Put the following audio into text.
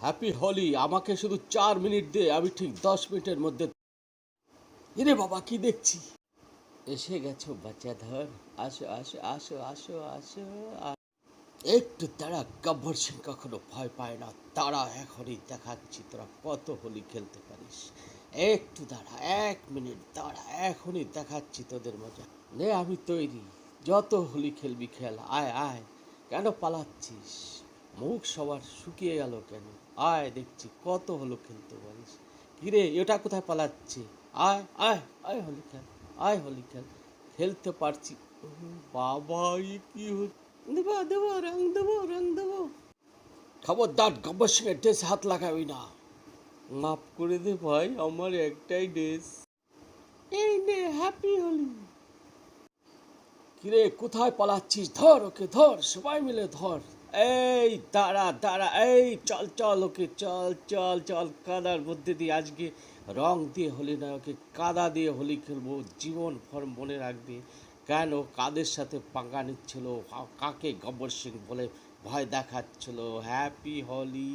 Happy Holi, আমাকে শুধু 4 minute দে, আমি ঠিক 10 মিনিটের মধ্যে। এরে বাবা, কি দেখছি! এসে গেছো বাচ্চাধর, আসো আসো আসো আসো আসো। একটু দাঁড়া, গব্বর সিং কখনো ভয় পায় না। তারা এখনই দেখাচ্ছি তোরা কত হোলি খেলতে পারিস। একটু দাঁড়া, 1 মিনিট দাঁড়া, এখনই দেখাচ্ছি তোদের মজা। নে, আমি তৈরি। যত হোলি খেলবি খেল, আয় আয়। কেন পালাচ্ছিস? মুখ সবার শুকিয়ে গেল কেন? আয়, দেখছি কত হলো খেলতে পারিস। কিরে, এটা কোথায় পালাচ্ছে? আয় আয় আয়, হোলি খেল। আয় হোলি খেল। খেলতে পারছি। বাবা, এ কি হচ্ছে? দেবো দেবো, রং দেবো, রং দেবো। খবরদার, গব্বর সিংয়ের ড্রেসে হাত লাগাবি না। মাফ করে দে ভাই, আমার একটাই ড্রেস। এই নে, হ্যাপি হোলি। কিরে, কোথায় পালাচ্ছিস? ধর ওকে, ধর, সবাই মিলে ধর। এই দাঁড়া দাঁড়া, এই চল চল, ওকে চল চল চল, কাদার মধ্যে দিয়ে আজকে রং দিয়ে হোলি নয়, ওকে কাদা দিয়ে হোলি খেলবো, জীবন ভর মনে রাখবে। কেন কাদের সাথে পাঙ্গা নিচ্ছিল, কাকে গব্বর সিং বলে ভয় দেখাচ্ছিল। হ্যাপি হোলি।